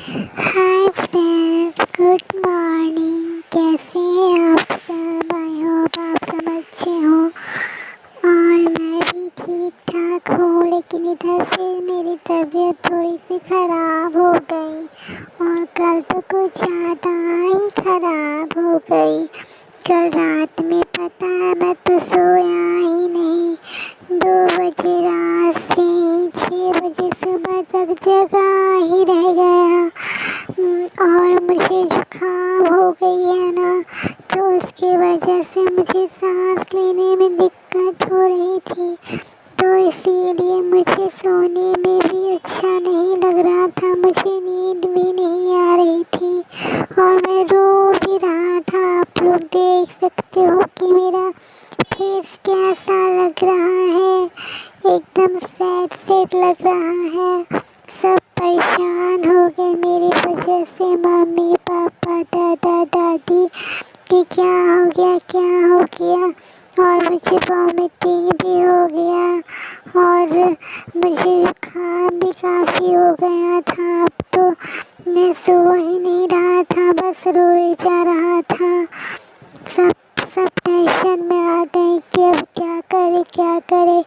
Hi friends, good morning. कैसे हैं आप सब? आई होप आप सब अच्छे हो और मैं भी ठीक ठाक हूँ। लेकिन इधर फिर मेरी तबीयत थोड़ी सी ख़राब हो गई और कल तो कुछ ज़्यादा ही ख़राब हो गई। कल रात में पता है मैं तो सोया ही नहीं। 2 बजे रात से 6 बजे सुबह तक जगा ही रह गया। और मुझे जुकाम हो गई है ना, तो उसकी वजह से मुझे सांस लेने में दिक्कत हो रही थी। तो इसीलिए मुझे सोने में भी अच्छा नहीं लग रहा था, मुझे नींद भी नहीं आ रही थी और मैं रो भी रहा था। आप लोग देख सकते हो कि मेरा फेस कैसा लग रहा है, एकदम सैड सैड लग रहा है। सब परेशान हो गए मेरी वजह से, मम्मी पापा दादा दादी, कि क्या हो गया क्या हो गया। और मुझे वॉमिटिंग भी हो गया और मुझे जुकाम भी काफ़ी हो गया था। अब तो मैं सो ही नहीं रहा था, बस रोए जा रहा था। सब सब टेंशन में आ गए कि अब क्या करे,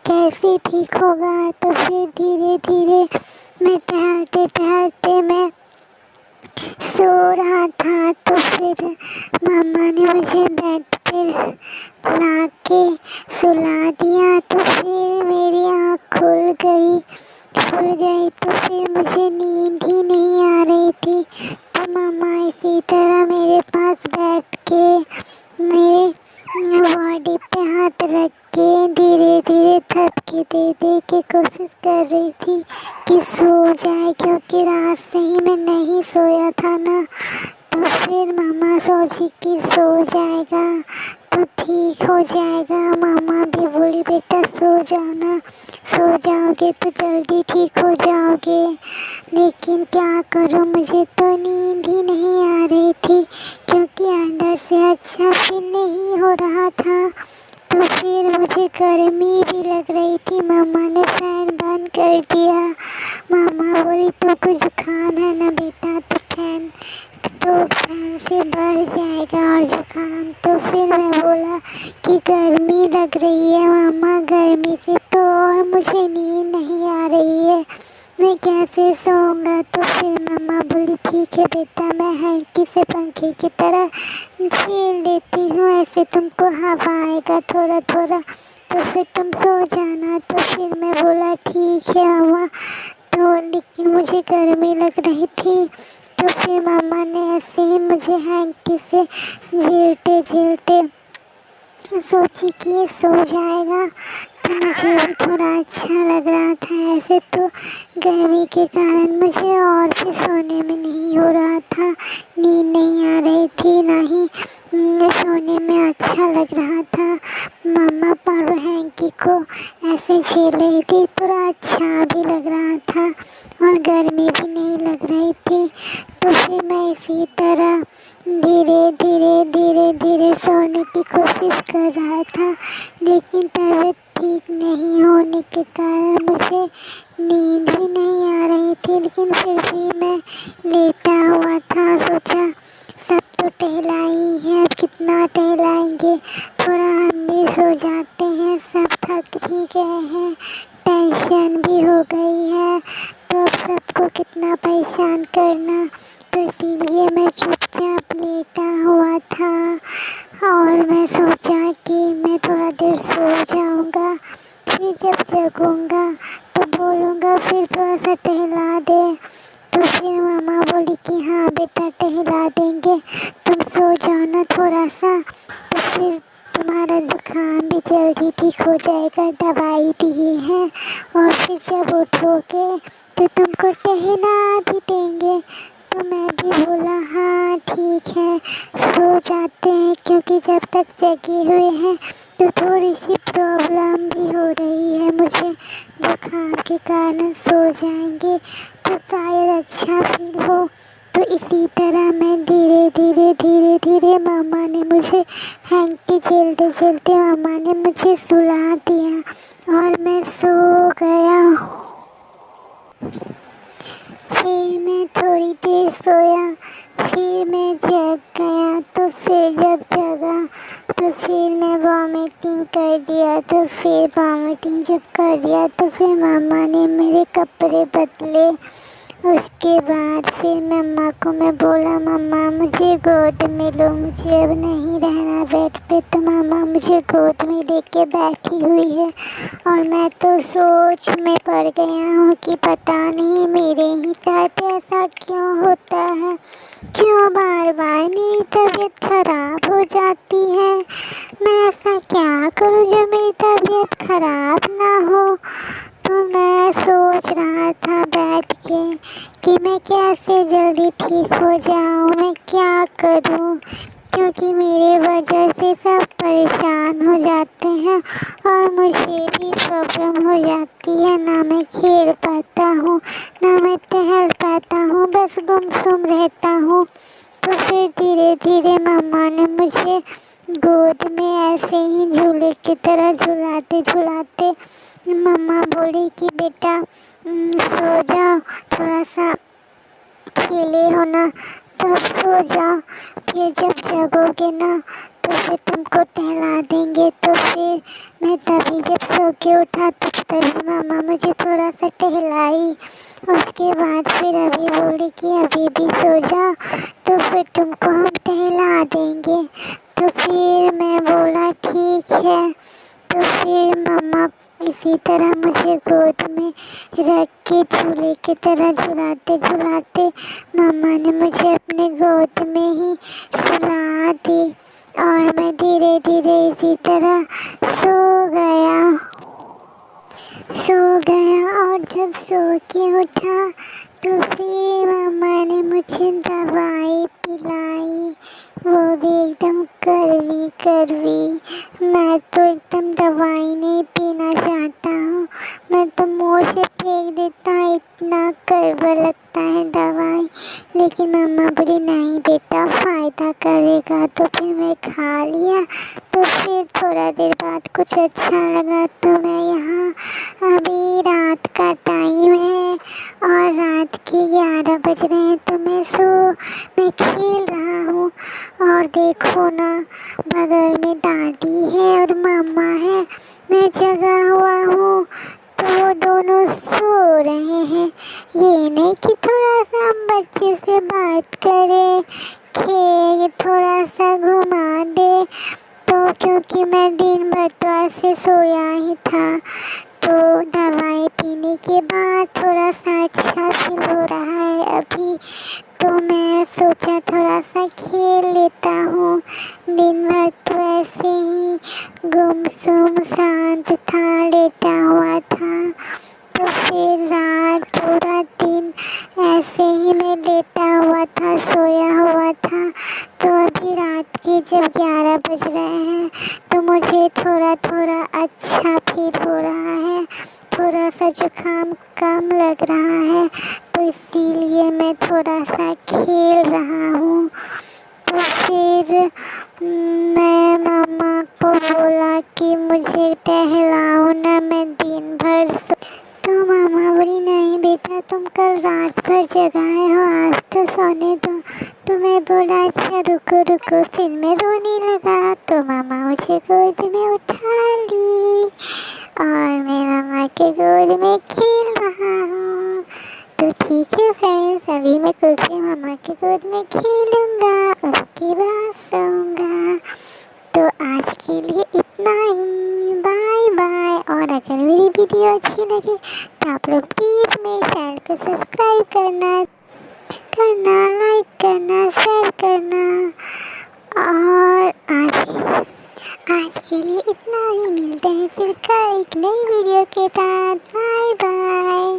कैसे ठीक होगा। तो फिर धीरे धीरे मैं टहलते टहलते मैं सो रहा था। तो फिर मम्मा ने मुझे बेड पे ला के सुला दिया। तो फिर मेरी आँख खुल गई तो फिर मुझे नींद ही नहीं आ रही थी। तो मम्मा इसी तरह मेरे पास बैठ के मेरे बॉडी पे हाथ रख के धीरे धीरे थपकी दे दे के कोशिश कर रही थी कि सो जाए, क्योंकि रात से ही मैं नहीं सोया था ना। तो फिर मामा सोची कि सो जाएगा तो ठीक हो जाएगा। मामा भी बोली बेटा सो जाना, सो जाओगे तो जल्दी ठीक हो जाओगे। लेकिन क्या करूं, मुझे तो नींद ही नहीं आ रही थी, क्योंकि अंदर से अच्छा फील नहीं हो रहा था। तो फिर मुझे गर्मी भी लग रही थी। मामा ने फैन बंद कर दिया। मामा बोली तुमको जुकाम है ना बेटा, तो फैन से बढ़ जाएगा और जुकाम। तो फिर मैं बोला कि गर्मी लग रही है मामा, गर्मी से तो और मुझे नींद नहीं आ रही है, मैं कैसे सोऊंगा। तो फिर मम्मा बोली ठीक है बेटा, मैं हैंकी से पंखे की तरह झेल देती हूँ, ऐसे तुमको हवा आएगा थोड़ा थोड़ा, तो फिर तुम सो जाना। तो फिर मैं बोला ठीक है मम्मा। तो लेकिन मुझे गर्मी लग रही थी। तो फिर मम्मा ने ऐसे ही मुझे हैंकी से झेलते झेलते सोची कि ये सो जाएगा। तो मुझे भी थोड़ा अच्छा लग रहा था। ऐसे तो गर्मी के कारण मुझे और भी सोने में नहीं हो रहा था, नींद नहीं आ रही थी, ना ही सोने में अच्छा लग रहा था। मम्मा पर हैंकी को ऐसे झेल रही थी, थोड़ा अच्छा भी लग रहा था और गर्मी भी नहीं लग रही थी। तो फिर मैं इसी तरह धीरे धीरे सोने की कोशिश कर रहा था। लेकिन तबीयत ठीक नहीं होने के कारण मुझे नींद भी नहीं आ रही थी। लेकिन फिर भी मैं लेटा हुआ था, सोचा सब तो टहलाई है, अब कितना टहलाएंगे, थोड़ा हम भी सो जाते हैं, सब थक भी गए हैं, टेंशन भी हो गई है, तो अब सबको कितना परेशान करना। तो इसीलिए मैं चुपचाप लेटा हुआ था और मैं सोचा कि मैं थोड़ा देर सो जाऊंगा, फिर जब जगूंगा तो बोलूँगा फिर थोड़ा सा टहला दे। तो फिर मामा बोली कि हाँ बेटा टहला देंगे, तुम सो जाओ ना थोड़ा सा, तो फिर तुम्हारा जुकाम भी जल्दी ठीक हो जाएगा, दवाई दिए हैं और फिर जब उठोगे तो तुमको टहला भी देंगे। तो मैं भी बोला हाँ ठीक है, सो जाते हैं, क्योंकि जब तक जगे हुए हैं तो थोड़ी सी प्रॉब्लम भी हो रही है मुझे जुकाम के कारण, सो जाएंगे तो शायद अच्छा फील हो। तो इसी तरह मैं धीरे धीरे मामा ने मुझे हैंकी झेलते झेलते मामा ने मुझे सुला दिया और मैं सो गया। फिर मैं थोड़ी देर सोया, फिर मैं जग गया। तो फिर जब जगा तो फिर मैं वॉमिटिंग कर दिया। तो फिर वॉमिटिंग जब कर दिया तो फिर मम्मा ने मेरे कपड़े बदले। उसके बाद फिर मम्मा को मैं बोला, मम्मा मुझे गोद में लो, मुझे अब नहीं रहना बेड पे। तो मम्मा मुझे गोद में लेके बैठी हुई है और मैं तो सोच में पड़ गया हूँ कि पता नहीं मेरे ही साथ ऐसा क्यों होता है, क्यों बार बार मेरी तबीयत खराब हो जाती है। मैं ऐसा क्या करूँ जो मेरी तबीयत खराब ना हो। तो मैं सोच रहा था बैठ के कि मैं कैसे जल्दी ठीक हो जाऊँ, मैं क्या करूँ, क्योंकि मेरे वजह से सब परेशान हो जाते हैं और मुझे भी प्रॉब्लम हो जाती है। ना मैं खेल पाता हूँ, ना मैं टहल पाता हूँ, बस गुमसुम रहता हूँ। तो फिर धीरे धीरे मम्मा ने मुझे गोद में ऐसे ही झूले की तरह झुलाते झुलाते मम्मा बोली कि बेटा सो जाओ, थोड़ा सा खेले हो ना, तो सो जाओ, फिर जब जगोगे ना तो फिर तुमको टहला देंगे। तो फिर मैं तभी जब सो के उठा तो तभी मम्मा मुझे थोड़ा सा टहलाई। उसके बाद फिर अभी बोली कि अभी भी सो जाओ, तो फिर तुमको हम टहला देंगे। तो फिर मैं बोला ठीक है। तो फिर मम्मा इसी तरह मुझे गोद में रख के झूले की तरह झुलाते झुलाते मम्मा ने मुझे अपने गोद में ही सुला दी और मैं धीरे धीरे इसी तरह सो गया। और जब सो के उठा तो फिर मम्मा ने मुझे दवाई पिलाई, वो भी एकदम कड़वी कड़वी। मैं तो एकदम दवाई नहीं पीना चाहता हूँ, मैं तो मुँह से फेंक देता, इतना कड़वा लगता है दवाई। लेकिन मम्मा बोली नहीं बेटा फ़ायदा करेगा, तो फिर मैं खा लिया। तो फिर थोड़ा देर बाद कुछ अच्छा लगा तो मैं यहाँ, अभी रात का टाइम है और रात के 11 बज रहे हैं, तो मैं खेल रहा हूँ। और देखो ना बगल में दादी है और मामा है, मैं जगा हुआ हूँ तो वो दोनों सो रहे हैं। ये नहीं कि थोड़ा सा हम बच्चे से बात करें, खेल थोड़ा सा घुमा दे। तो क्योंकि मैं दिन भर तो ऐसे सोया ही था, तो दवाई पीने के बाद थोड़ा सा अच्छा फील हो रहा है अभी। तो मैं सोचा थोड़ा सा खेल लेता हूँ। दिन भर तो ऐसे ही गुमसुम शांत था, लेटा हुआ था। तो फिर रात पूरा दिन ऐसे ही मैं लेटा हुआ था, सोया हुआ था। तो अभी रात के जब 11 बज रहे हैं तो मुझे थोड़ा थोड़ा अच्छा फील हो रहा है, थोड़ा सा जुकाम कम लग रहा है, तो इसीलिए मैं थोड़ा सा खेल रहा हूँ। तो फिर मैं मम्मा को बोला कि मुझे टहलाओ ना, मैं दिन भर तो मामा बोली नहीं बेटा तुम कल रात भर जगाए हो, आज तो सोने दो। तो मैं बोला अच्छा रुको रुको, फिर मैं रोने लगा। तो मामा मुझे गोद में उठा ली और मैं मामा के गोद में खेल रहा हूँ। तो ठीक है फ्रेंड्स, अभी मैं कुछ देर मामा के गोद में खेलूँगा, उसके बाद सोऊंगा। तो आज के लिए इतना ही, बाय बाय। और अगर मेरी वीडियो अच्छी लगे तो आप लोग प्लीज़ मेरे चैनल को सब्सक्राइब करना, लाइक करना, शेयर करना। और आज के लिए इतना ही, मिलते हैं फिर कल एक नई वीडियो के साथ। Bye bye.